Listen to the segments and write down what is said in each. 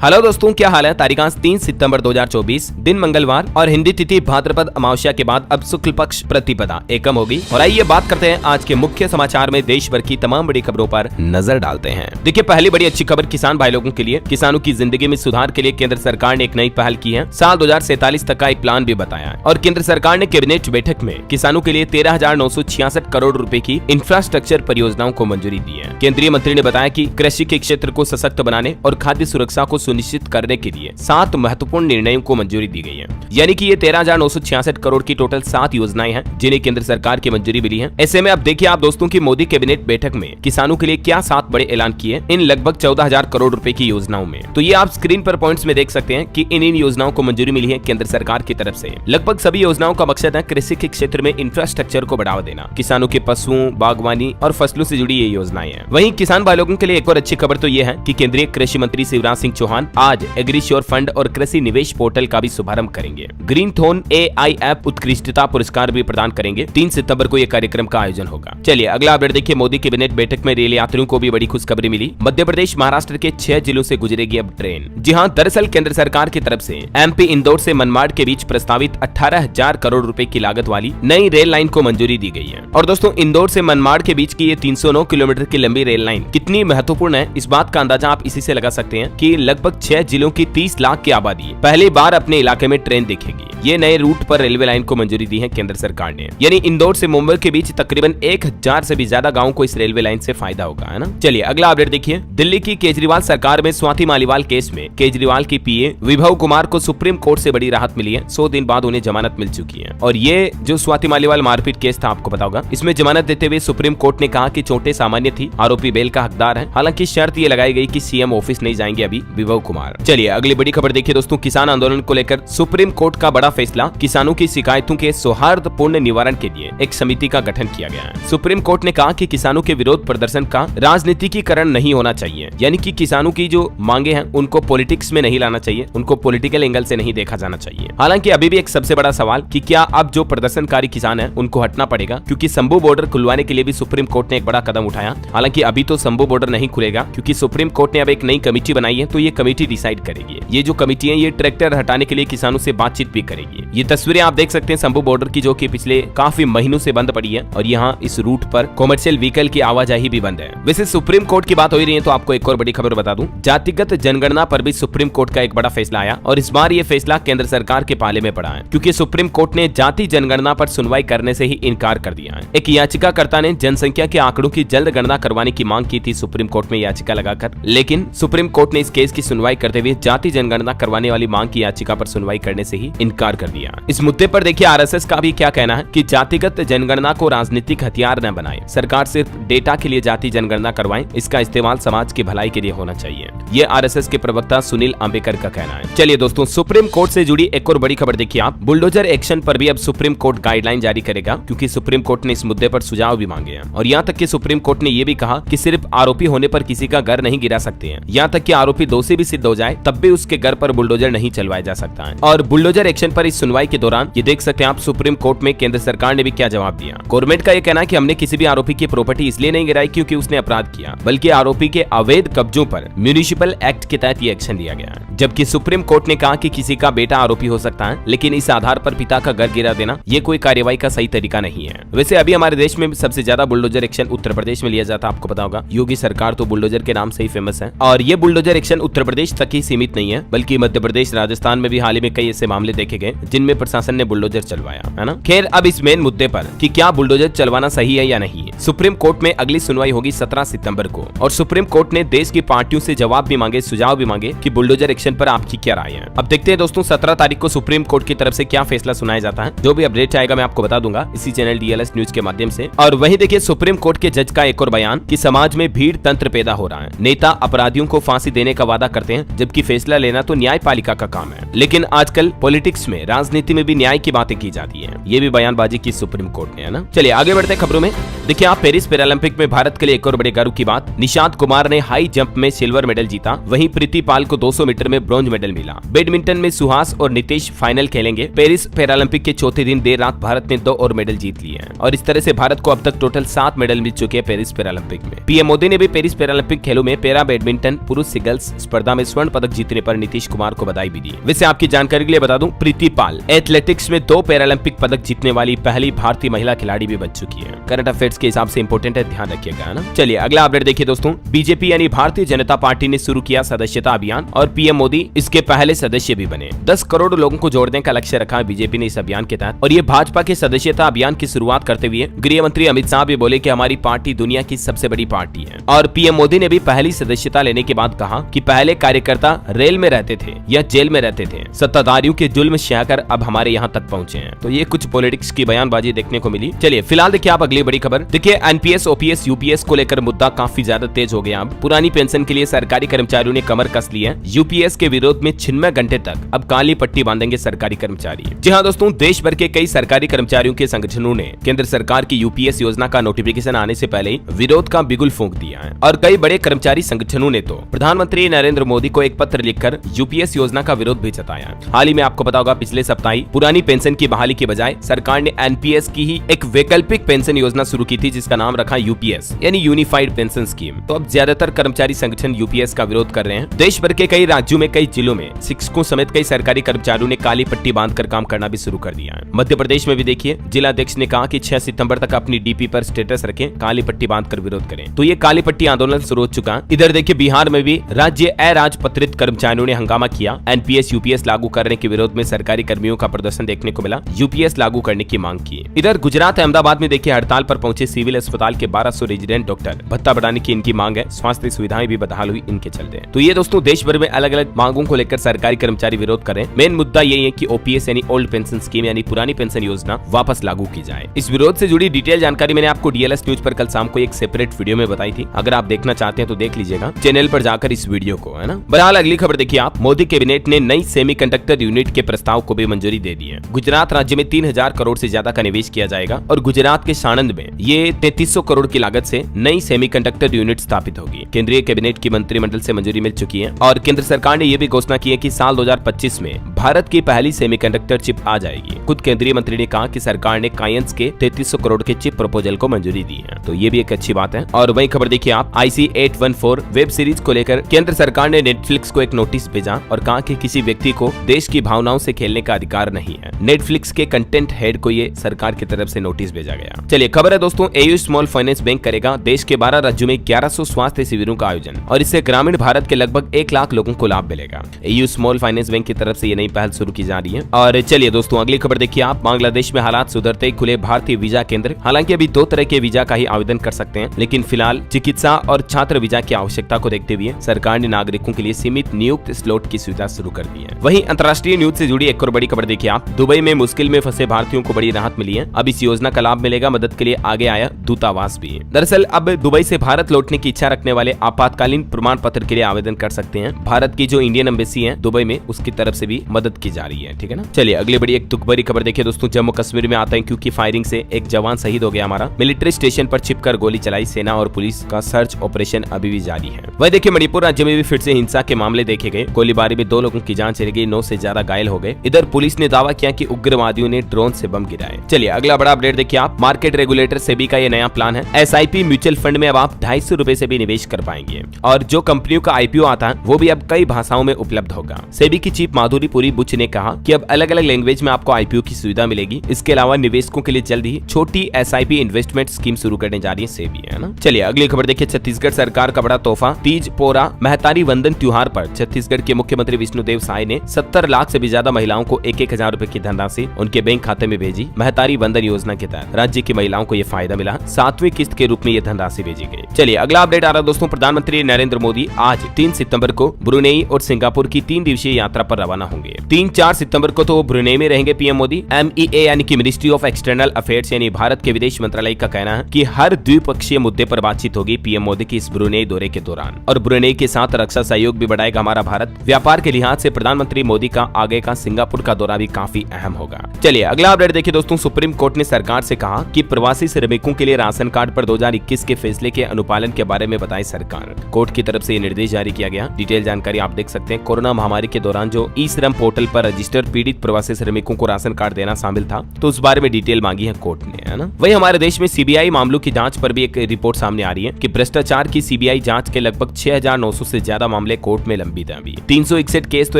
Hello दोस्तों, क्या हाल है। तारीख 3 सितंबर 2024, दिन मंगलवार और हिंदी तिथि भाद्रपद अमावस्या के बाद अब शुक्ल पक्ष प्रतिपदा एकम होगी। और आइए बात करते हैं आज के मुख्य समाचार में देश भर की तमाम बड़ी खबरों पर नजर डालते हैं। देखिए, पहली बड़ी अच्छी खबर किसान भाई लोगों के लिए। किसानों की जिंदगी में सुधार के लिए केंद्र सरकार ने एक नई पहल की है। साल 2047 तक का एक प्लान भी बताया है और केंद्र सरकार ने कैबिनेट बैठक में किसानों के लिए 13,966 करोड़ रुपए की इंफ्रास्ट्रक्चर परियोजनाओं को मंजूरी दी है। केंद्रीय मंत्री ने बताया कि कृषि के क्षेत्र को सशक्त बनाने और खाद्य सुरक्षा को सुनिश्चित करने के लिए 7 महत्वपूर्ण निर्णयों को मंजूरी दी गई है। यानी कि ये 13,966 करोड़ की टोटल 7 योजनाएं हैं जिन्हें केंद्र सरकार की मंजूरी मिली है। ऐसे में अब देखिए आप दोस्तों की मोदी कैबिनेट बैठक में किसानों के लिए क्या 7 बड़े ऐलान किए इन लगभग 14,000 करोड़ रुपए की योजनाओं में। तो ये आप स्क्रीन पर पॉइंट्स में देख सकते हैं कि इन योजनाओं को मंजूरी मिली है केंद्र सरकार की तरफ से। लगभग सभी योजनाओं का मकसद है कृषि के क्षेत्र में इंफ्रास्ट्रक्चर को बढ़ावा देना। किसानों के पशुओं, बागवानी और फसलों से जुड़ी ये योजनाएं हैं। वहीं किसान भाई लोगों के लिए एक और अच्छी खबर तो ये है कि केंद्रीय कृषि मंत्री शिवराज सिंह चौहान आज एग्रीश्योर फंड और कृषि निवेश पोर्टल का भी शुभारंभ करेंगे। ग्रीन थोन AIF उत्कृष्टता पुरस्कार भी प्रदान करेंगे। 3 सितंबर को यह कार्यक्रम का आयोजन होगा। चलिए अगला अपडेट देखिए। मोदी कैबिनेट बैठक में रेल यात्रियों को भी बड़ी खुशखबरी मिली। मध्य प्रदेश, महाराष्ट्र के 6 जिलों से गुजरेगी अब ट्रेन। जी हाँ, दरअसल केंद्र सरकार की तरफ से MP इंदौर से मनमाड़ के बीच प्रस्तावित 18,000 करोड़ रुपए की लागत वाली नई रेल लाइन को मंजूरी दी गई है। और दोस्तों, इंदौर से मनमाड़ के बीच की ये 309 किलोमीटर की लंबी रेल लाइन कितनी महत्वपूर्ण है, इस बात का अंदाजा आप इसी से लगा सकते हैं कि लगभग 6 जिलों की 30 लाख की आबादी पहली बार अपने इलाके में ट्रेन देखेगी। ये नए रूट पर रेलवे लाइन को मंजूरी दी है केंद्र सरकार ने। यानी इंदौर से मुंबई के बीच तकरीबन 1,000 से भी ज्यादा गाँव को इस रेलवे लाइन से फायदा होगा, है ना। चलिए अगला अपडेट देखिए। दिल्ली की केजरीवाल सरकार में स्वाति मालीवाल केस में केजरीवाल की PA विभव कुमार को सुप्रीम कोर्ट से बड़ी राहत मिली है। 100 दिन बाद उन्हें जमानत मिल चुकी है। और ये जो स्वाति मालीवाल मारपीट केस था, आपको पता होगा, इसमें जमानत देते हुए सुप्रीम कोर्ट ने कहा कि चोटें सामान्य थी, आरोपी बेल का हकदार है। हालांकि शर्त ये लगाई गई कि CM ऑफिस नहीं जाएंगे अभी विभव कुमार। चलिए अगली बड़ी खबर देखिए दोस्तों। किसान आंदोलन को लेकर सुप्रीम कोर्ट का बड़ा फैसला। किसानों की शिकायतों के सौहार्दपूर्ण निवारण के लिए एक समिति का गठन किया गया है। सुप्रीम कोर्ट ने कहा कि किसानों के विरोध प्रदर्शन का राजनीतिकीकरण नहीं होना चाहिए। यानी कि किसानों की जो मांगे हैं उनको पॉलिटिक्स में नहीं लाना चाहिए, उनको पॉलिटिकल एंगल से नहीं देखा जाना चाहिए। हालांकि अभी भी एक सबसे बड़ा सवाल कि क्या अब जो प्रदर्शनकारी किसान हैं उनको हटना पड़ेगा, क्योंकि शंभू बॉर्डर खुलवाने के लिए भी सुप्रीम कोर्ट ने एक बड़ा कदम उठाया। हालांकि अभी तो शंभू बॉर्डर नहीं खुलेगा क्योंकि सुप्रीम कोर्ट ने अब एक नई कमेटी बनाई है, तो ये कमेटी डिसाइड करेगी। ये जो कमेटी है ये ट्रैक्टर हटाने के लिए किसानों से बातचीत भी करेगी। ये तस्वीरें आप देख सकते हैं शंभू बॉर्डर की, जो कि पिछले काफी महीनों से बंद पड़ी है और यहाँ इस रूट पर कॉमर्शियल व्हीकल की आवाजाही भी बंद है। वैसे सुप्रीम कोर्ट की बात हो रही है तो आपको एक और बड़ी खबर बता दूं। जातिगत जनगणना पर भी सुप्रीम कोर्ट का एक बड़ा फैसला आया और इस बार ये फैसला केंद्र सरकार के पाले में पड़ा है, क्योंकि सुप्रीम कोर्ट ने जाति जनगणना पर सुनवाई करने से ही इनकार कर दिया है। एक याचिकाकर्ता ने जनसंख्या के आंकड़ों की जल्द गणना करवाने की मांग की थी सुप्रीम कोर्ट में याचिका लगाकर, लेकिन सुप्रीम कोर्ट ने इस केस की सुनवाई करते हुए जाति जनगणना करवाने वाली मांग की याचिका पर सुनवाई करने से ही इनकार कर दिया। इस मुद्दे पर देखिए RSS का भी क्या कहना है कि जातिगत जनगणना को राजनीतिक हथियार न बनाए। सरकार सिर्फ डेटा के लिए जाति जनगणना करवाए, इसका इस्तेमाल समाज की भलाई के लिए होना चाहिए। ये RSS के प्रवक्ता सुनील अंबेकर का कहना है। चलिए दोस्तों, सुप्रीम कोर्ट से जुड़ी एक और बड़ी खबर देखिए आप। बुलडोजर एक्शन पर भी अब सुप्रीम कोर्ट गाइडलाइन जारी करेगा, क्योंकि सुप्रीम कोर्ट ने इस मुद्दे पर सुझाव भी मांगे हैं। और यहाँ तक कि सुप्रीम कोर्ट ने यह भी कहा कि सिर्फ आरोपी होने पर किसी का घर नहीं गिरा सकते हैं। यहाँ तक कि आरोपी दोषी भी सिद्ध हो जाए तब भी उसके घर पर बुलडोजर नहीं चलवाया जा सकता है। और बुलडोजर एक्शन पर इस सुनवाई के दौरान ये देख सकते हैं आप सुप्रीम कोर्ट में केंद्र सरकार ने भी क्या जवाब दिया। गवर्नमेंट का ये कहना है कि हमने किसी भी आरोपी की प्रॉपर्टी इसलिए नहीं गिराई क्योंकि उसने अपराध किया, बल्कि आरोपी के अवैध कब्जों पर म्युनिसिपल एक्ट के तहत ये एक्शन लिया गया है। जबकि सुप्रीम कोर्ट ने कहा कि किसी का बेटा आरोपी हो सकता है, लेकिन इस आधार पर पिता का घर गिरा देना ये कोई कार्यवाही का सही तरीका नहीं है। वैसे अभी हमारे देश में सबसे ज्यादा बुलडोजर एक्शन उत्तर प्रदेश में लिया जाता है, आपको पता होगा। योगी सरकार तो बुलडोजर के नाम से ही फेमस है। और ये बुलडोजर एक्शन उत्तर प्रदेश तक ही सीमित नहीं है, बल्कि मध्य प्रदेश, राजस्थान में भी हाल ही में कई ऐसे मामले देखे गए जिनमें प्रशासन ने बुलडोजर चलवाया, है ना। खैर, अब इस मेन मुद्दे पर कि क्या बुलडोजर चलवाना सही है या नहीं, सुप्रीम कोर्ट में अगली सुनवाई होगी 17 सितंबर को। और सुप्रीम कोर्ट ने देश की पार्टियों से जवाब भी मांगे, सुझाव भी मांगे कि बुलडोजर एक्शन पर आपकी क्या राय है। अब देखते हैं दोस्तों 17 तारीख को सुप्रीम कोर्ट की तरफ से क्या फैसला सुनाया जाता है। जो भी अपडेट आएगा मैं आपको बता दूंगा इसी चैनल DLS न्यूज के माध्यम से। और वहीं देखिए सुप्रीम कोर्ट के जज का एक और बयान कि समाज में भीड़ तंत्र पैदा हो रहा है। नेता अपराधियों को फांसी देने का वादा करते हैं, जबकि फैसला लेना तो न्यायपालिका का काम है। लेकिन आजकल पॉलिटिक्स में, राजनीति में भी न्याय की बातें की जाती है। ये भी बयानबाजी की सुप्रीम कोर्ट ने, है ना। चलिए आगे बढ़ते हैं खबरों में। देखिए आप, पेरिस पैरालंपिक में भारत के लिए एक और बड़े गर्व की बात। निशांत कुमार ने हाई जंप में सिल्वर मेडल जीता। वहीं प्रीति पाल को 200 मीटर में ब्रॉन्ज मेडल मिला। बैडमिंटन में सुहास और नीतीश फाइनल खेलेंगे। पेरिस पैरालंपिक के चौथे दिन देर रात भारत ने 2 और मेडल जीत लिए हैं और इस तरह से भारत को अब तक टोटल 7 मेडल मिल चुके हैं पेरिस पैरालंपिक में। पीएम मोदी ने भी पेरिस पैरालंपिक खेलों में पैरा बैडमिंटन पुरुष सिंगल्स स्पर्धा में स्वर्ण पदक जीतने पर नीतीश कुमार को बधाई भी दी। वैसे आपकी जानकारी के लिए बता दूं, प्रीति पाल एथलेटिक्स में 2 पैरालंपिक पदक जीतने वाली पहली भारतीय महिला खिलाड़ी भी बन चुकी है। करंट अफेयर्स के हिसाब से इंपोर्टेंट है, ध्यान रखिएगा, है ना। चलिए अगला अपडेट देखिए दोस्तों। बीजेपी यानी भारतीय जनता पार्टी ने शुरू किया सदस्यता अभियान और पीएम मोदी इसके पहले सदस्य भी बने। 10 करोड़ लोगों को जोड़ने का लक्ष्य रखा है बीजेपी ने इस अभियान के तहत। और ये भाजपा के सदस्यता अभियान की शुरुआत करते हुए गृह मंत्री अमित शाह भी बोले कि हमारी पार्टी दुनिया की सबसे बड़ी पार्टी है। और पीएम मोदी ने भी पहली सदस्यता लेने के बाद कहा कि पहले कार्यकर्ता रेल में रहते थे या जेल में रहते थे, सत्ताधारियों के जुल्म सहकर अब हमारे यहाँ तक पहुँचे हैं। तो ये कुछ पॉलिटिक्स की बयानबाजी देखने को मिली। चलिए फिलहाल देखिए आप अगली बड़ी खबर। देखिए एनपीएस, ओपीएस, यूपीएस को लेकर मुद्दा काफी ज्यादा तेज हो गया। अब पुरानी पेंशन के लिए सरकारी कर्मचारियों ने कमर कस ली है। यूपीएस के विरोध में 96 घंटे तक अब काली पट्टी बांधेंगे सरकारी कर्मचारी। जी हाँ दोस्तों, देश भर के कई सरकारी कर्मचारियों के संगठनों ने केंद्र सरकार की यूपीएस योजना का नोटिफिकेशन आने से पहले ही विरोध का बिगुल फूंक दिया है। और कई बड़े कर्मचारी संगठनों ने तो प्रधानमंत्री नरेंद्र मोदी को एक पत्र लिखकर यूपीएस योजना का विरोध भी जताया। हाल ही में आपको पता होगा, पिछले सप्ताह ही पुरानी पेंशन की बहाली के बजाय सरकार ने एनपीएस की ही एक वैकल्पिक पेंशन योजना शुरू की थी जिसका नाम रखा यूपीएस यानी यूनिफाइड पेंशन स्कीम। तो अब ज्यादातर कर्मचारी संगठन यूपीएस का विरोध कर रहे हैं। देश भर के कई राज्यों में कई जिलों में शिक्षकों समेत कई सरकारी कर्मचारियों ने काली पट्टी बांधकर काम करना भी शुरू कर दिया है। मध्य प्रदेश में भी देखिए, जिलाध्यक्ष ने कहा कि 6 सितंबर तक अपनी डीपी पर स्टेटस रखें, काली पट्टी बांधकर विरोध करें। तो ये काली पट्टी आंदोलन शुरू हो चुका है। इधर देखिए बिहार में भी राज्य अराजपत्रित कर्मचारियों ने हंगामा किया। एनपीएस यूपीएस लागू करने के विरोध में सरकारी कर्मियों का प्रदर्शन देखने को मिला। यूपीएस लागू करने की मांग की। इधर गुजरात अहमदाबाद में देखिए हड़ताल पर पहुंचे सिविल अस्पताल के 1200 रेजिडेंट डॉक्टर। भत्ता बढ़ाने की इनकी मांग है। स्वास्थ्य सुविधाएं भी बहाल हुई इनके चलते। तो ये दोस्तों देश भर में अलग अलग मांगों को लेकर सरकारी कर्मचारी विरोध कर रहे हैं। मेन मुद्दा यही है कि ओपीएस यानी ओल्ड पेंशन स्कीम यानी पुरानी पेंशन योजना वापस लागू की जाए। इस विरोध से जुड़ी डिटेल जानकारी मैंने आपको डीएलएस न्यूज पर कल शाम को एक सेपरेट वीडियो में बताई थी। अगर आप देखना चाहते हैं तो देख लीजिएगा चैनल पर जाकर इस वीडियो को, है ना। बहरहाल अगली खबर देखिए आप। मोदी कैबिनेट ने नई सेमीकंडक्टर यूनिट के प्रस्ताव को भी मंजूरी दे दी है। गुजरात राज्य में 3000 करोड़ से ज्यादा का निवेश किया जाएगा और गुजरात के साणंद में ये 3300 करोड़ की लागत से नई सेमीकंडक्टर यूनिट स्थापित होगी। केंद्रीय कैबिनेट की मंत्रिमंडल से मंजूरी मिल चुकी है और केंद्र सरकार ने यह भी घोषणा की है कि साल 2025 में भारत की पहली सेमीकंडक्टर चिप आ जाएगी। खुद केंद्रीय मंत्री ने कहा कि सरकार ने कायंस के 3300 करोड़ के चिप प्रपोजल को मंजूरी दी है। तो ये भी एक अच्छी बात है। और वही खबर देखिए आप, IC-814 वेब सीरीज को लेकर केंद्र सरकार ने नेटफ्लिक्स को एक नोटिस भेजा और कहा कि किसी व्यक्ति को देश की भावनाओं से खेलने का अधिकार नहीं है। नेटफ्लिक्स के कंटेंट हेड को ये सरकार की तरफ से नोटिस भेजा गया। चलिए खबर है दोस्तों, एयू स्मॉल फाइनेंस बैंक करेगा देश के 12 राज्यों में 1100 स्वास्थ्य शिविरों का आयोजन और इससे ग्रामीण भारत के लगभग 1 लाख लोगों को लाभ मिलेगा। एयू स्मॉल फाइनेंस बैंक की तरफ से ये नई पहल शुरू की जा रही है। और चलिए दोस्तों अगली खबर देखिए आप। बांग्लादेश में हालात सुधरते ही खुले भारतीय वीजा केंद्र। हालांकि अभी 2 तरह के वीजा का ही आवेदन कर सकते हैं, लेकिन फिलहाल चिकित्सा और छात्र वीजा की आवश्यकता को देखते हुए सरकार ने नागरिकों के लिए सीमित नियुक्त स्लॉट की सुविधा शुरू कर दी है। वहीं अंतर्राष्ट्रीय न्यूज से जुड़ी एक और बड़ी खबर देखिए आप। दुबई में मुश्किल में फंसे भारतीयों को बड़ी राहत मिली है। अब इस योजना का लाभ मिलेगा। मदद के लिए आगे आया दूतावास भी। दरअसल अब दुबई से भारत लौटने की इच्छा रखने वाले आपातकालीन प्रमाण पत्र के लिए आवेदन कर सकते हैं। भारत की जो इंडियन एम्बेसी है दुबई में, उसकी तरफ से भी मदद की जा रही है। ठीक है ना। चलिए अगली बड़ी एक तुक बड़ी खबर देखिए दोस्तों। जम्मू कश्मीर में आतंकियों की फायरिंग से एक जवान शहीद हो गया। हमारा मिलिट्री स्टेशन पर छिपकर गोली चलाई। सेना और पुलिस का सर्च ऑपरेशन अभी भी जारी है। वही देखिए मणिपुर राज्य में भी फिर से हिंसा के मामले देखे गए। गोलीबारी में 2 लोगों की जान चली गई, 9 से ज्यादा घायल हो गए। इधर पुलिस ने दावा किया कि उग्रवादियों ने ड्रोन से बम गिराए। चलिए अगला बड़ा अपडेट देखिए आप। मार्केट रेगुलेटर सेबी का ये नया प्लान है। SIP म्यूचुअल फंड में अब आप 250 रुपए से भी निवेश कर पाएंगे और जो कंपनियों का IPO आता है वो भी अब कई भाषाओं में उपलब्ध होगा। सेबी की चीफ माधुरी पुरी बुच ने कहा कि अब अलग अलग लैंग्वेज में आपको IPO की सुविधा मिलेगी। इसके अलावा निवेशकों के लिए जल्द ही छोटी SIP इन्वेस्टमेंट स्कीम शुरू करने जा रही है सेबी, है ना। चलिए अगली खबर देखिए। छत्तीसगढ़ सरकार का बड़ा तोहफा। तीज पोरा महतारी वंदन त्योहार पर छत्तीसगढ़ के मुख्यमंत्री विष्णुदेव साय ने 70 लाख से भी ज्यादा महिलाओं को 1-1 हजार रुपए की धनराशि उनके बैंक खाते में भेजी। महतारी वंदन योजना के तहत राज्य की महिलाओं को ये फायदा मिला। 7वीं किस्त के रूप में ये धनराशि भेजी गई। चलिए अगला अपडेट आ रहा है दोस्तों। प्रधानमंत्री नरेंद्र मोदी आज 3 सितंबर को ब्रुनेई और सिंगापुर की 3 दिवसीय यात्रा पर रवाना होंगे। जाएंगे। 3-4 सितंबर को तो ब्रुनेई में रहेंगे पीएम मोदी। MEA यानी कि मिनिस्ट्री ऑफ एक्सटर्नल अफेयर्स यानी भारत के विदेश मंत्रालय का कहना है कि हर द्विपक्षीय मुद्दे पर बातचीत होगी पीएम मोदी की इस ब्रुनेई दौरे के दौरान, और ब्रुनेई के साथ रक्षा सहयोग भी बढ़ाएगा हमारा भारत। व्यापार के लिहाज से प्रधानमंत्री मोदी का आगे का सिंगापुर का दौरा भी काफी अहम होगा। चलिए अगला अपडेट देखिए दोस्तों। सुप्रीम कोर्ट ने सरकार से कहा कि प्रवासी श्रमिकों के लिए राशन कार्ड पर 2021 के फैसले के अनुपालन के बारे में बताए सरकार। कोर्ट की तरफ से ये निर्देश जारी किया गया। डिटेल जानकारी आप देख सकते हैं। कोरोना महामारी के दौरान जो ई श्रम पोर्टल पर रजिस्टर्ड पीड़ित प्रवासी श्रमिकों को राशन कार्ड देना शामिल था, तो उस बारे में डिटेल मांगी है कोर्ट ने, है ना। वही हमारे देश में सीबीआई मामलों की जांच पर भी एक रिपोर्ट सामने आ रही है कि भ्रष्टाचार की सीबीआई जांच के लगभग 6,900 से ज्यादा मामले कोर्ट में लंबित हैं। अभी 361 केस तो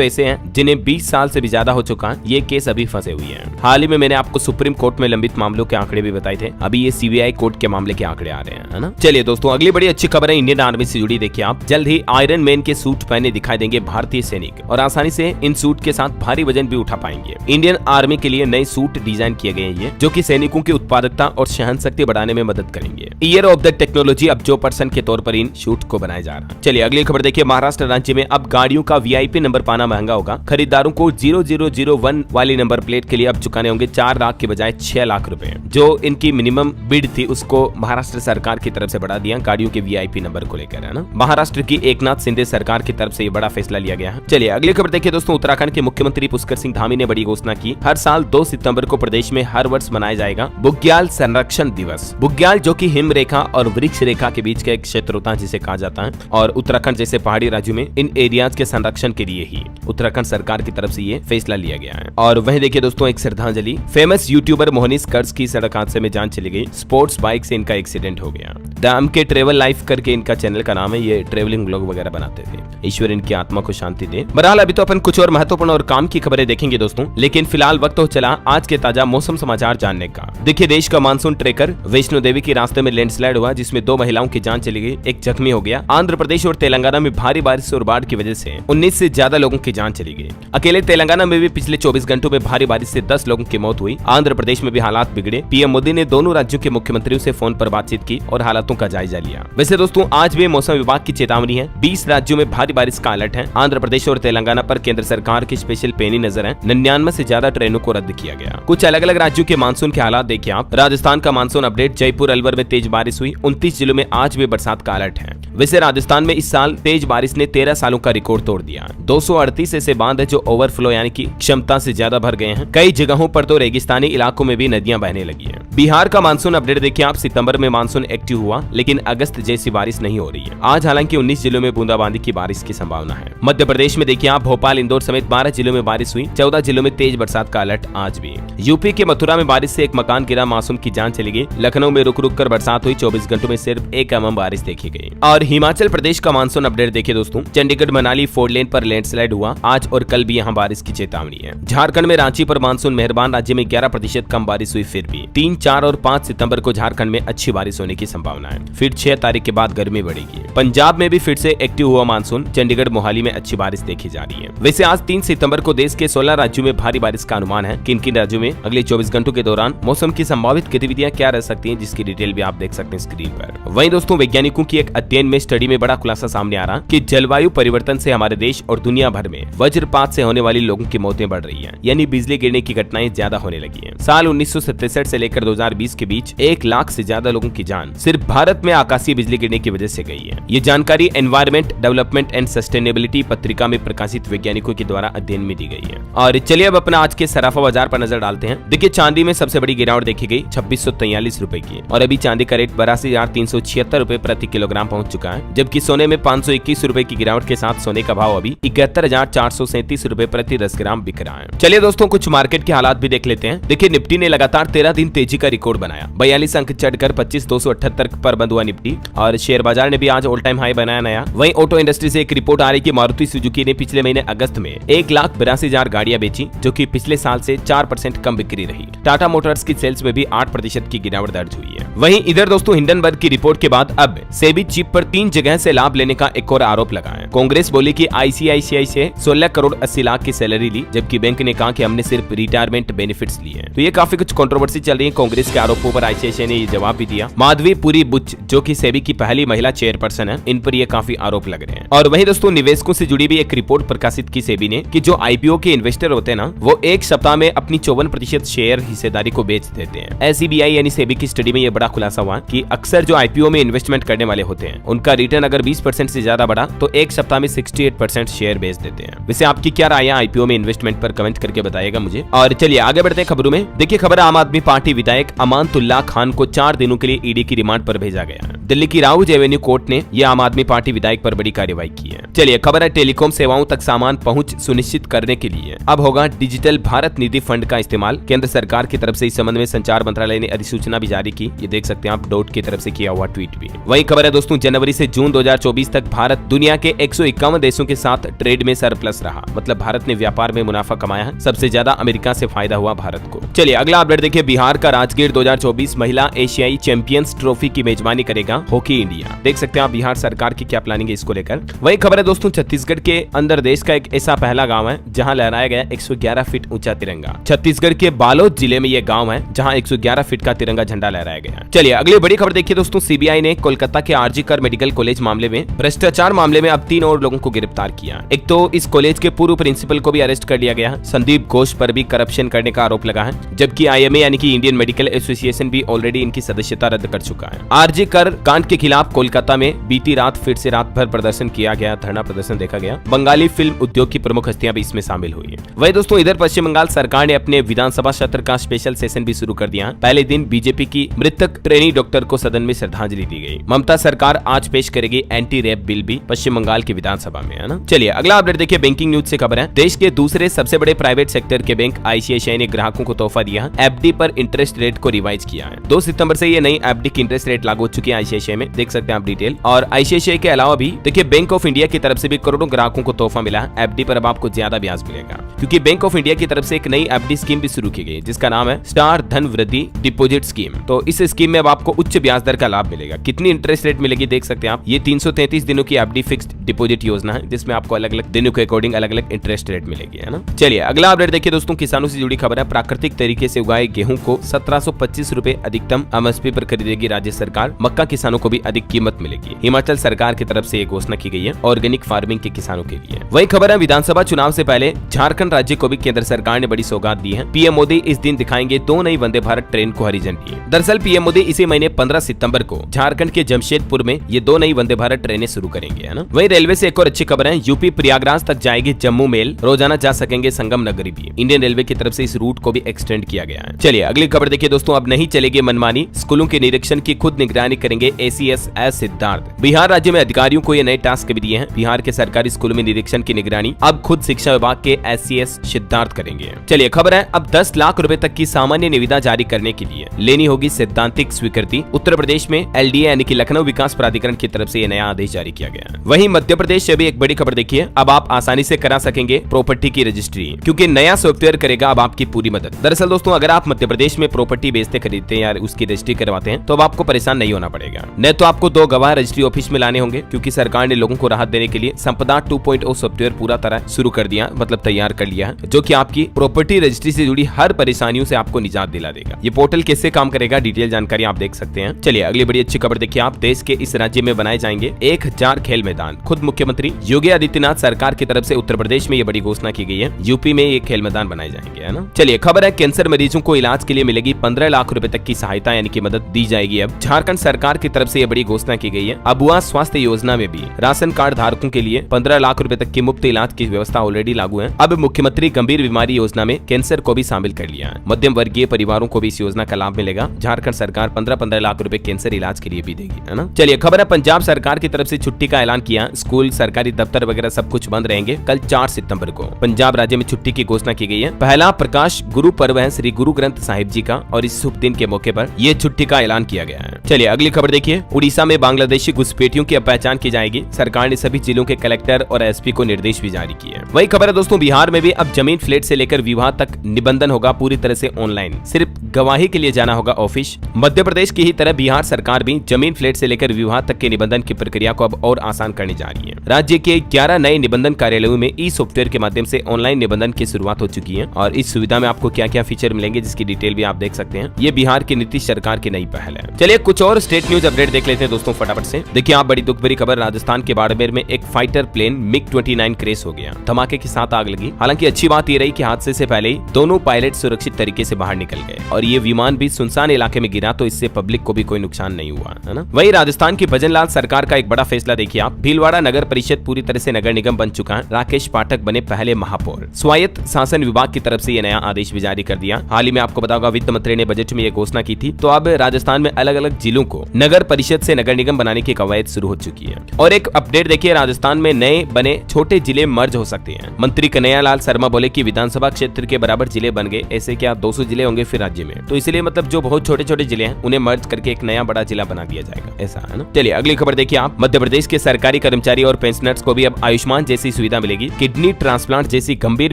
ऐसे हैं जिन्हें 20 साल से भी ज्यादा हो चुका है, ये केस अभी फंसे हुए हैं। हाल ही में मैंने आपको सुप्रीम कोर्ट में लंबित मामलों के आंकड़े भी बताए थे, अभी ये सीबीआई कोर्ट के मामले के आंकड़े आ रहे हैं, है ना। चलिए दोस्तों अगली बड़ी अच्छी खबर है इंडियन आर्मी से जुड़ी। देखिए आप, जल्द ही आयरन मैन के सूट पहने दिखाई देंगे भारतीय सैनिक, और आसानी से इन सूट के साथ भारी वजन भी उठा पाएंगे। इंडियन आर्मी के लिए नए सूट डिजाइन किए गए हैं जो कि सैनिकों की उत्पादकता और सहन शक्ति बढ़ाने में मदद करेंगे। ईयर ऑफ द टेक्नोलॉजी अब जो पर्सन के तौर पर इन सूट को बनाया जा रहा है। चलिए अगली खबर देखिए। महाराष्ट्र राज्य में अब गाड़ियों का VIP नंबर पाना महंगा होगा। खरीदारों को 0001 वाली नंबर प्लेट के लिए अब चुकाने होंगे 4 लाख के बजाय 6 लाख रुपए। जो इनकी मिनिमम बिड थी उसको महाराष्ट्र सरकार की तरफ से बढ़ा दिया गाड़ियों के VIP नंबर को लेकर, है ना। महाराष्ट्र की एकनाथ शिंदे सरकार की तरफ से ये बड़ा फैसला लिया गया है। चलिए अगली खबर देखिए दोस्तों। उत्तराखंड के मुख्यमंत्री पुष्कर सिंह धामी ने बड़ी घोषणा की। हर साल 2 सितंबर को प्रदेश में हर वर्ष मनाया जाएगा बुग्याल संरक्षण दिवस। बुग्याल जो कि हिम रेखा और वृक्ष रेखा के बीच का एक क्षेत्र होता है जिसे कहा जाता है, और उत्तराखंड जैसे पहाड़ी राज्यों में इन एरियाज के संरक्षण के लिए ही उत्तराखंड सरकार की तरफ से ये फैसला लिया गया है। और वहीं देखिए दोस्तों एक श्रद्धांजलि। फेमस यूट्यूबर मोहनीश कर्ज की सड़क हादसे में जान चली गई। स्पोर्ट्स बाइक से इनका एक्सीडेंट हो गया। दाम के ट्रेवल लाइफ करके इनका चैनल का नाम है, ये ट्रेवलिंग व्लॉग वगैरह बनाते थे। ईश्वर इनकी आत्मा को शांति दे। बहरहाल अभी तो अपन कुछ और महत्वपूर्ण और काम की खबरें देखेंगे दोस्तों, लेकिन फिलहाल वक्त हो चला आज के ताजा मौसम समाचार जानने का। देखिए देश का मानसून ट्रेकर वैष्णो देवी के रास्ते में लैंडस्लाइड हुआ जिसमें 2 महिलाओं की जान चली गई, एक जख्मी हो गया। आंध्र प्रदेश और तेलंगाना में भारी बारिश और बाढ़ की वजह से 19 से ज्यादा लोगों की जान चली गई। अकेले तेलंगाना में भी पिछले 24 घंटों में भारी बारिश से 10 लोगों की मौत हुई। आंध्र प्रदेश में भी हालात बिगड़े। पीएम मोदी ने दोनों राज्यों के मुख्यमंत्रियों से फोन पर बातचीत की और हालातों का जायजा लिया। वैसे दोस्तों आज भी मौसम विभाग की चेतावनी है। 20 राज्यों में भारी बारिश का अलर्ट है। आंध्र प्रदेश और तेलंगाना पर केंद्र सरकार की स्पेशल पैनी नजर है। 99 से ज्यादा ट्रेनों को रद्द किया गया। कुछ अलग अलग राज्यों के मानसून के हालात देखिए आप। राजस्थान का मानसून अपडेट। जयपुर अलवर में तेज बारिश हुई। 29 जिलों में आज भी बरसात का अलर्ट है। वैसे राजस्थान में इस साल तेज बारिश ने 13 सालों का रिकॉर्ड तोड़ दिया। 238 ऐसे बांध है जो ओवरफ्लो यानी कि क्षमता से ज्यादा भर गए हैं। कई जगहों पर तो रेगिस्तानी इलाकों में भी नदियां बहने लगी हैं। बिहार का मानसून अपडेट देखिए आप। सितंबर में मानसून एक्टिव हुआ लेकिन अगस्त जैसी बारिश नहीं हो रही है। आज हालांकि 19 जिलों में बूंदाबांदी की बारिश की संभावना है। मध्य प्रदेश में देखिए आप। भोपाल इंदौर समेत 12 जिलों में बारिश हुई। 14 जिलों में तेज बरसात का अलर्ट आज भी। यूपी के मथुरा में बारिश से एक मकान गिरा, मासूम की जान चली गई। लखनऊ में रुक रुक कर बरसात हुई। 24 घंटों में सिर्फ 1 mm बारिश देखी गई। और हिमाचल प्रदेश का मानसून अपडेट देखिए दोस्तों। चंडीगढ़ मनाली 4 लेन पर लैंडस्लाइड हुआ। आज और कल भी यहाँ बारिश की चेतावनी है। झारखंड में रांची पर मानसून मेहरबान। राज्य में 11% कम बारिश हुई। फिर भी 3, 4 और 5 सितंबर को झारखंड में अच्छी बारिश होने की संभावना है। फिर 6 तारीख के बाद गर्मी बढ़ेगी। पंजाब में भी फिर से एक्टिव हुआ मानसून। चंडीगढ़ मोहाली में अच्छी बारिश देखी जा रही है। वैसे आज 3 सितंबर को देश के 16 राज्यों में भारी बारिश का अनुमान है। किन किन राज्यों में अगले 24 घंटों के दौरान मौसम की संभावित गतिविधियां क्या रह सकती हैं, जिसकी डिटेल भी आप देख सकते हैं स्क्रीन पर। वहीं दोस्तों वैज्ञानिकों की एक अध्ययन में स्टडी में बड़ा खुलासा सामने आ रहा कि जलवायु परिवर्तन से हमारे देश और दुनिया भर में वज्रपात से होने वाली लोगों की मौतें बढ़ रही हैं, यानी बिजली गिरने की घटनाएं ज्यादा होने लगी हैं। साल 1967 से लेकर 2020 के बीच 1 लाख से ज्यादा लोगों की जान सिर्फ भारत में आकाशीय बिजली गिरने की वजह से गई है। ये जानकारी एनवायरमेंट डेवलपमेंट एंड सस्टेनेबिलिटी पत्रिका में प्रकाशित वैज्ञानिकों के द्वारा अध्ययन में दी गई है। और चलिए अब अपना आज के सराफा बाजार पर नजर डालते हैं। देखिए चांदी में सबसे बड़ी गिरावट देखी गई 2643 रुपए की, और अभी चांदी का रेट 82,376 रुपए प्रति किलोग्राम पहुंच चुका है। जबकि सोने में 521 रुपए की गिरावट के साथ सोने का भाव अभी 71,437 रुपए प्रति 10 ग्राम बिक रहा है। चलिए दोस्तों कुछ मार्केट के हालात भी देख लेते हैं। देखिए निफ्टी ने लगातार 13 दिन तेजी का रिकॉर्ड बनाया। 42 अंक चढ़कर 25,278 पर बंद हुआ निफ्टी, और शेयर बाजार ने भी आज ऑल टाइम हाई बनाया नया। वहीं ऑटो इंडस्ट्री से एक रिपोर्ट आ रही कि मारुति सुजुकी ने पिछले महीने अगस्त में 1,82,000 गाड़ियां बेची, जो कि पिछले साल से 4% कम बिक्री रही। टाटा मोटर्स की सेल्स में भी 8% की गिरावट दर्ज हुई है। वहीं इधर दोस्तों हिंडनबर्ग की रिपोर्ट के बाद अब सेबी चीफ पर 3 जगह से लाभ लेने का एक और आरोप लगा है। कांग्रेस बोली कि ICICI से 16 करोड़ 80 लाख की सैलरी ली, जबकि बैंक ने कहा कि हमने सिर्फ रिटायरमेंट बेनिफिट्स लिए हैं। तो ये काफी कुछ कंट्रोवर्सी चल रही है कांग्रेस लिवरेज के आरोपों पर आईसीआईसीआई ने ये जवाब भी दिया। माधवी पुरी बुच जो कि सेबी की पहली महिला चेयरपर्सन है, इन पर ये काफी आरोप लग रहे हैं। और वहीं दोस्तों निवेशकों से जुड़ी भी एक रिपोर्ट प्रकाशित की सेबी ने कि जो आईपीओ के इन्वेस्टर होते हैं ना, वो एक सप्ताह में अपनी 54% शेयर हिस्सेदारी को बेच देते हैं। एसईबीआई यानी सेबी की स्टडी में ये बड़ा खुलासा हुआ कि अक्सर जो आईपीओ में इन्वेस्टमेंट करने वाले होते हैं, उनका रिटर्न अगर 20% से ज्यादा बढ़ा तो एक सप्ताह में 68% शेयर बेच देते हैं। वैसे आपकी क्या राय है आईपीओ में इन्वेस्टमेंट पर, कमेंट करके बताइएगा मुझे। और चलिए आगे बढ़ते हैं खबरों में। देखिए खबर, आम आदमी पार्टी विधायक अमानतुल्लाह खान को 4 दिनों के लिए ईडी की रिमांड पर भेजा गया है। दिल्ली की राउज एवेन्यू कोर्ट ने यह आम आदमी पार्टी विधायक पर बड़ी कार्रवाई की है। चलिए खबर है, टेलीकॉम सेवाओं तक सामान पहुंच सुनिश्चित करने के लिए अब होगा डिजिटल भारत निधि फंड का इस्तेमाल। केंद्र सरकार की तरफ से इस संबंध में संचार मंत्रालय ने अधिसूचना भी जारी की। ये देख सकते हैं आप, डॉट की तरफ से किया हुआ ट्वीट भी। वही खबर है दोस्तों, जनवरी से जून 2024 तक भारत दुनिया के 151 देशों के साथ ट्रेड में सरप्लस रहा। मतलब भारत ने व्यापार में मुनाफा कमाया है। सबसे ज्यादा अमेरिका से फायदा हुआ भारत को। चलिए अगला अपडेट देखिए, बिहार का राजगीर 2024 महिला एशियाई चैंपियंस ट्रॉफी की मेजबानी करेगा हॉकी इंडिया। देख सकते हैं आप बिहार सरकार की क्या प्लानिंग है इसको लेकर। वही खबर है दोस्तों, छत्तीसगढ़ के अंदर देश का एक ऐसा पहला गांव है जहां लहराया गया 111 फीट ऊंचा तिरंगा। छत्तीसगढ़ के बालोद जिले में यह गांव है जहां 111 फीट का तिरंगा झंडा लहराया गया। चलिए अगली बड़ी खबर देखिए दोस्तों, सीबीआई ने कोलकाता के आरजी कर मेडिकल कॉलेज मामले में भ्रष्टाचार मामले में अब 3 और लोगों को गिरफ्तार किया। एक तो इस कॉलेज के पूर्व प्रिंसिपल को भी अरेस्ट कर लिया गया। संदीप घोष पर भी करप्शन करने का आरोप लगा है, जबकि आईएमए यानी कि इंडियन मेडिकल एसोसिएशन भी ऑलरेडी इनकी सदस्यता रद्द कर चुका है। आरजी कर कांड के खिलाफ कोलकाता में बीती रात फिर से रात भर प्रदर्शन किया गया, धरना प्रदर्शन देखा गया। बंगाली फिल्म उद्योग की प्रमुख हस्तियां भी इसमें शामिल हुई। वही दोस्तों, इधर पश्चिम बंगाल सरकार ने अपने विधानसभा सत्र का स्पेशल सेशन भी शुरू कर दिया। पहले दिन बीजेपी की मृतक ट्रेनी डॉक्टर को सदन में श्रद्धांजलि दी गई। ममता सरकार आज पेश करेगी एंटी रेप बिल भी पश्चिम बंगाल की विधानसभा में, है ना। चलिए अगला अपडेट देखिए, बैंकिंग न्यूज से खबर है, देश के दूसरे सबसे बड़े प्राइवेट सेक्टर के बैंक आईसीआईसीआई ने ग्राहकों को तोहफा दिया। एफडी पर इंटरेस्ट रेट को रिवाइज किया है। 2 सितंबर से ये नई एफडी की इंटरेस्ट रेट लागू हो चुकी है आईसीआईसीआई में। देख सकते हैं आप डिटेल। और आईसीआईसीआई के अलावा भी देखिए बैंक ऑफ इंडिया की तरफ से भी करोड़ों ग्राहकों को तोहफा मिला है। एफडी पर अब आपको ज्यादा ब्याज मिलेगा, क्योंकि बैंक ऑफ इंडिया की तरफ से एक नई एफडी स्कीम भी शुरू की गई जिसका नाम है स्टार धन वृद्धि डिपोजिट स्कीम। तो इस स्कीम में अब आपको उच्च ब्याज दर का लाभ मिलेगा। कितनी इंटरेस्ट रेट मिलेगी देख सकते हैं आप। ये 333 दिनों की एफडी फिक्स्ड डिपोजिट योजना है, जिसमें आपको अलग अलग दिनों के अकॉर्डिंग अलग अलग इंटरेस्ट रेट मिलेगी, है ना। चलिए अगला अपडेट देखिए दोस्तों, किसानों से जुड़ी खबर है। प्राकृतिक तरीके से उगाए गेहूं को 1725 रुपए अधिकतम एमएसपी पर खरीदेगी राज्य सरकार। मक्का किसानों को भी अधिक कीमत मिलेगी। हिमाचल सरकार की तरफ से ये घोषणा की गई है ऑर्गेनिक फार्मिंग के किसानों के लिए। वही खबर है, विधानसभा चुनाव से पहले झारखंड राज्य को भी केंद्र सरकार ने बड़ी सौगात दी है। पीएम मोदी इस दिन दिखाएंगे 2 नई वंदे भारत ट्रेन को हरी झंडी। दरअसल पीएम मोदी इसी महीने 15 सितंबर को झारखंड के जमशेदपुर में ये 2 नई वंदे भारत ट्रेनें शुरू करेंगे, है ना। वही रेलवे से एक और अच्छी खबर है, यूपी प्रयागराज तक जाएगी जम्मू मेल, रोजाना जा सकेंगे संगम नगरी भी। इंडियन रेलवे की तरफ से इस रूट को भी एक्सटेंड किया गया है। चलिए अगली खबर देखिए दोस्तों, अब नहीं चलेगी मनमानी, स्कूलों के निरीक्षण की खुद निगरानी करेंगे एसीएस एस सिद्धार्थ। बिहार राज्य में अधिकारियों को ये नए टास्क भी दिए हैं। बिहार के सरकारी स्कूलों में निरीक्षण की निगरानी अब खुद शिक्षा विभाग के एसीएस सिद्धार्थ करेंगे। चलिए खबर है, अब 10 लाख रुपए तक की सामान्य निविदा जारी करने के लिए लेनी होगी सैद्धांतिक स्वीकृति। उत्तर प्रदेश में एलडीए यानी कि लखनऊ विकास प्राधिकरण की तरफ से ये नया आदेश जारी किया गया है। वहीं मध्य प्रदेश से भी एक बड़ी खबर देखिए, अब आप आसानी से करा सकेंगे प्रॉपर्टी की रजिस्ट्री, क्योंकि नया सॉफ्टवेयर करेगा अब आपकी पूरी मदद। दरअसल दोस्तों, अगर आप मध्य प्रदेश में प्रॉपर्टी बेचते खरीदते हैं या उसकी रजिस्ट्री करवाते हैं तो अब आपको परेशान नहीं होना पड़ेगा। न तो आपको 2 गवाह रजिस्ट्री ऑफिस में लाने होंगे, क्योंकि सरकार ने लोगों को राहत देने के लिए संपदा 2.0 सॉफ्टवेयर पूरा तरह शुरू कर दिया, मतलब तैयार कर लिया है, जो कि आपकी प्रॉपर्टी रजिस्ट्री से जुड़ी हर परेशानियों से आपको निजात दिला देगा। ये पोर्टल कैसे काम करेगा, डिटेल जानकारी आप देख सकते हैं। चलिए अगली बड़ी अच्छी खबर देखिए आप, देश के इस राज्य में बनाए जाएंगे 1000 खेल मैदान। खुद मुख्यमंत्री योगी आदित्यनाथ सरकार की तरफ से उत्तर प्रदेश में ये बड़ी घोषणा की गई है। यूपी में ये खेल मैदान बनाए जाएंगे, है ना। चलिए खबर है, कैंसर मरीजों को इलाज के लिए मिलेगी 15 लाख रुपए तक की सहायता यानी कि मदद दी जाएगी। अब झारखंड सरकार की तरफ से ये बड़ी घोषणा की गई है। अबुआ स्वास्थ्य योजना में भी राशन कार्ड धारकों के लिए 15 लाख रुपए तक की मुफ्त इलाज की व्यवस्था ऑलरेडी लागू है। अब मुख्यमंत्री गंभीर बीमारी योजना में कैंसर को भी शामिल कर लिया है। मध्यम वर्गीय परिवारों को भी इस योजना का लाभ मिलेगा। झारखंड सरकार 15-15 लाख रुपए कैंसर इलाज के लिए भी देगी, है ना। चलिए खबर है, पंजाब सरकार की तरफ से छुट्टी का ऐलान किया। स्कूल, सरकारी दफ्तर वगैरह सब कुछ बंद रहेंगे। कल 4 सितंबर को पंजाब राज्य में छुट्टी की घोषणा की गई है। पहला प्रकाश गुरु पर्व है श्री गुरु ग्रंथ साहिब जी का, और इस शुभ दिन के मौके पर यह छुट्टी का ऐलान किया गया है। चलिए अगली खबर देखिए, उड़ीसा में बांग्लादेशी घुसपैठियों की अब पहचान की जाएगी। सरकार ने सभी जिलों के कलेक्टर और एसपी को निर्देश भी जारी किए। वही खबर है दोस्तों, बिहार में भी अब जमीन फ्लैट से लेकर विवाह तक निबंधन होगा पूरी तरह से ऑनलाइन। सिर्फ गवाही के लिए जाना होगा ऑफिस। मध्य प्रदेश की ही तरह बिहार सरकार भी जमीन फ्लैट से लेकर विवाह तक के निबंधन की प्रक्रिया को अब और आसान करने जा रही है। राज्य के 11 नए निबंधन कार्यालयों में ई सॉफ्टवेयर के माध्यम से ऑनलाइन निबंधन की शुरुआत हो चुकी है और इस सुविधा में आपको क्या क्या फीचर मिलेंगे जिसकी डिटेल भी आप देख सकते हैं। ये बिहार की नीतीश सरकार की नई पहल है। चलिए कुछ और स्टेट न्यूज अपडेट देख लेते हैं दोस्तों फटाफट से। देखिए आप बड़ी दुख भरी खबर, राजस्थान के बाड़मेर में एक फाइटर प्लेन MiG-29 क्रैश हो गया, धमाके के साथ आग लगी। हालांकि अच्छी बात ये रही कि हादसे से पहले ही दोनों पायलट सुरक्षित तरीके से बाहर निकल गए और ये विमान भी सुनसान इलाके में गिरा तो इससे पब्लिक को भी कोई नुकसान नहीं हुआ, है ना। वहीं राजस्थान की भजनलाल सरकार का एक बड़ा फैसला देखिए आप। भीलवाड़ा नगर परिषद पूरी तरह से नगर निगम बन चुका है। राकेश पाठक बने पहले महापौर। स्वायत्त शासन विभाग की तरफ से ये नया आदेश भी जारी कर दिया। हाल ही में आपको बताऊंगा वित्त मंत्री ने बजट में ये घोषणा की थी। तो अब राजस्थान में अलग अलग जिलों को नगर परिषद से नगर निगम बनाने की कवायद शुरू हो चुकी है। और एक अपडेट देखिए, राजस्थान में नए बने छोटे जिले मर्ज हो सकते हैं। मंत्री कन्हैयालाल शर्मा बोले कि विधानसभा क्षेत्र के बराबर जिले बन गए, ऐसे क्या 200 जिले होंगे फिर राज्य में, तो इसलिए मतलब जो बहुत छोटे छोटे जिले हैं उन्हें मर्ज करके एक नया बड़ा जिला बना दिया जाएगा, ऐसा है ना। चलिए अगली खबर देखिए आप। मध्य प्रदेश के सरकारी कर्मचारी और पेंशनर्स को भी अब आयुष्मान जैसी सुविधा मिलेगी। किडनी ट्रांसप्लांट जैसी गंभीर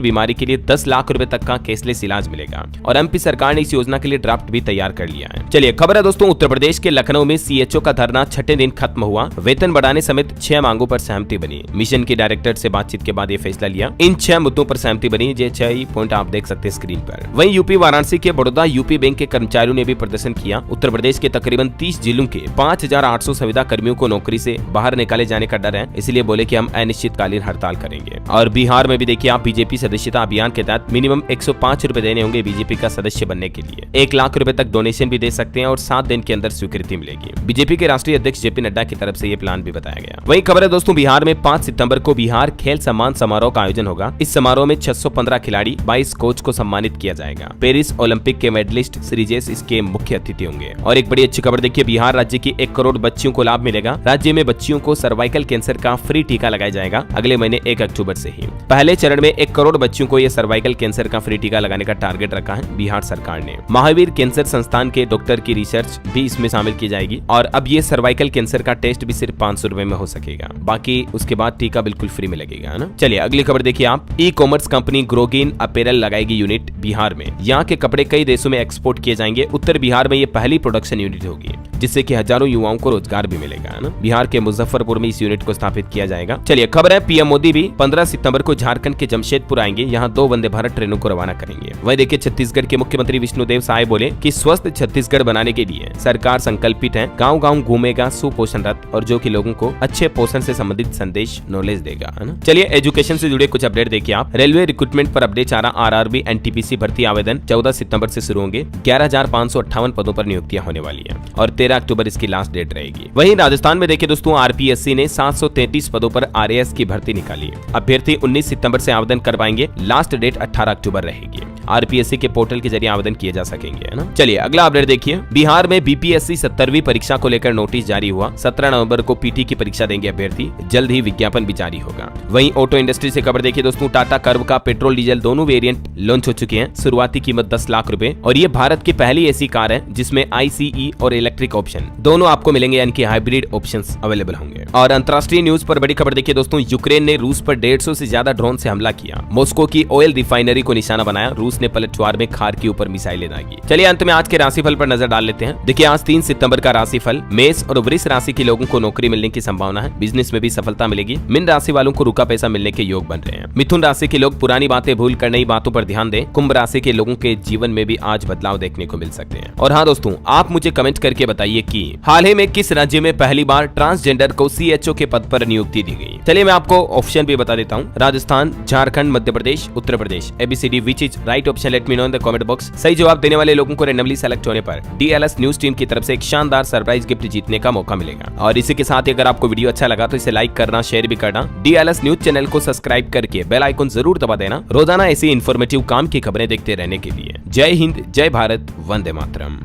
बीमारी के लिए 10 लाख रुपए तक का कैशलेस इलाज मिलेगा और एमपी सरकार ने इस योजना के लिए ड्राफ्ट भी तैयार कर लिया है। चलिए खबर है दोस्तों, उत्तर प्रदेश के लखनऊ में सीएचओ का धरना 6ठे दिन खत्म हुआ। वेतन बढ़ाने समेत 6 मांगों पर सहमति बनी। मिशन के डायरेक्टर से बातचीत के बाद ये फैसला लिया। इन 6 मुद्दों पर सहमति बनी। ये 6 पॉइंट आप देख सकते हैं स्क्रीन पर। वहीं यूपी वाराणसी के बड़ौदा यूपी बैंक के कर्मचारियों ने भी प्रदर्शन किया। उत्तर प्रदेश के तकरीबन 30 जिलों के 5800 संविदा कर्मियों को नौकरी से बाहर निकाले जाने का डर है, इसलिए बोले कि हम अनिश्चितकालीन हड़ताल करेंगे। और बिहार में भी देखिए आप, बीजेपी सदस्यता अभियान के तहत मिनिमम 105 रुपए देने होंगे बीजेपी का सदस्य बनने के लिए। 1 लाख रुपए तक डोनेशन भी दे सकते हैं और 7 दिन के अंदर स्वीकृति मिलेगी। बीजेपी के राष्ट्रीय अध्यक्ष जेपी नड्डा की तरफ से ये प्लान भी बताया गया। वही खबर है दोस्तों, बिहार में 5 सितंबर को बिहार खेल सम्मान समारोह का आयोजन होगा। इस समारोह में 615 खिलाड़ी, 22 कोच को सम्मानित किया जाएगा। पेरिस ओलंपिक के मेडलिस्ट श्रीजेश इसके मुख्य अतिथि होंगे। और एक बड़ी अच्छी खबर देखिए, बिहार राज्य की 1 करोड़ बच्चियों को लाभ मिलेगा। राज्य में बच्चियों को सर्वाइकल कैंसर का फ्री टीका लगाया जाएगा अगले महीने 1 अक्टूबर से ही। पहले चरण में 1 करोड़ बच्चियों को यह सर्वाइकल कैंसर का फ्री टीका लगाने का टारगेट रखा है बिहार सरकार ने। महावीर कैंसर संस्थान के डॉक्टर की रिसर्च भी इसमें शामिल की जाएगी और अब ये सर्वाइकल कैंसर का टेस्ट भी सिर्फ 500 रुपए में हो सकेगा। बाकी उसके बाद टीका बिल्कुल फ्री में लगेगा, है ना। चलिए अगली खबर देखिए आप। ई कॉमर्स कंपनी ग्रोगिन अपैरल लगाएगी यूनिट बिहार में। यहाँ के कपड़े कई देशों में एक्सपोर्ट किए जाएंगे। उत्तर बिहार में ये पहली प्रोडक्शन यूनिट होगी जिससे कि हजारों युवाओं को रोजगार भी मिलेगा, है ना। बिहार के मुजफ्फरपुर में इस यूनिट को स्थापित किया जाएगा। चलिए खबर है, पीएम मोदी भी 15 सितंबर को झारखंड के जमशेदपुर आएंगे। यहाँ 2 वंदे भारत ट्रेनों को रवाना करेंगे। वही देखिए छत्तीसगढ़ के मुख्यमंत्री विष्णुदेव साय बोले कि स्वस्थ छत्तीसगढ़ बनाने के लिए सरकार संकल्पित है। गाँव-गाँव घूमेगा सुपोषण रथ और जो कि लोगों को अच्छे पोषण से संबंधित संदेश नॉलेज देगा, है ना। चलिए एजुकेशन से जुड़े कुछ अपडेट देखिए आप। रेलवे रिक्रूटमेंट पर अपडेट आ रहा। आरआरबी एनटीपीसी भर्ती आवेदन 14 सितंबर से शुरू होंगे। 11,558 पदों पर नियुक्तियां होने वाली है और 13 अक्टूबर इसकी लास्ट डेट रहेगी। वहीं राजस्थान में देखिए दोस्तों, आरपीएससी ने 733 पदों पर आरएएस की भर्ती निकाली है। अभ्यर्थी 19 सितंबर से आवेदन कर पाएंगे। लास्ट डेट 18 अक्टूबर रहेगी। आरपीएससी के पोर्टल के जरिए आवेदन किए जा सकेंगे, है ना। चलिए अगला अपडेट देखिए। बिहार में बीपीएससी 70वीं परीक्षा को लेकर नोटिस जारी हुआ। 17 नवंबर को पीटी की परीक्षा देंगे अभ्यर्थी। जल्द ही विज्ञापन भी जारी होगा। वहीं ऑटो इंडस्ट्री से खबर देखिए दोस्तों, टाटा कर्व का पेट्रोल डीजल दोनों वेरिएंट लॉन्च हो चुके हैं। शुरुआती कीमत 10 लाख रुपए और ये भारत की पहली ऐसी कार है जिसमें आईसीई और इलेक्ट्रिक ऑप्शन दोनों आपको मिलेंगे, यानी कि हाइब्रिड ऑप्शंस अवेलेबल होंगे। और अंतर्राष्ट्रीय न्यूज पर बड़ी खबर देखिए दोस्तों, यूक्रेन ने रूस पर 150 से ज्यादा ड्रोन से हमला किया। मॉस्को की ऑयल रिफाइनरी को निशाना बनाया। रूस ने पलटवार में खार के ऊपर मिसाइलें दागी। चलिए अंत में आज के राशिफल पर नजर डाल लेते हैं। देखिए आज 3 सितंबर का राशिफल। मेष और वृष राशि के लोगों को नौकरी मिलने की संभावना है। बिजनेस में भी सफलता मिलेगी। मीन राशि वालों को रुका पैसा मिलने के योग बन रहे हैं। मिथुन राशि के लोग पुरानी बातें भूल कर नई बातों पर ध्यान दें। कुंभ राशि के लोगों के जीवन में भी आज बदलाव देखने को मिल सकते हैं। और हाँ दोस्तों, आप मुझे कमेंट करके बताइए कि हाल ही में किस राज्य में पहली बार ट्रांसजेंडर को सीएचओ के पद पर नियुक्ति दी गई। चलिए मैं आपको ऑप्शन भी बता देता हूँ। Rajasthan, Jharkhand, Madhya Pradesh, Uttar Pradesh. ABCD which is right option, let me know in the comment box. सही जवाब देने वाले लोगों को रैंडमली सेलेक्ट होने पर DLS न्यूज टीम की तरफ से एक शानदार सरप्राइज गिफ्ट जीतने का मौका मिलेगा। और इसी के साथ अगर आपको वीडियो अच्छा लगा तो इसे लाइक करना, शेयर भी करना। DLS न्यूज चैनल को सब्सक्राइब करके बेल आइकन जरूर दबा देना रोजाना ऐसी इन्फॉर्मेटिव काम की खबरें देखते रहने के लिए। जय हिंद, जय भारत, वंदे मातरम।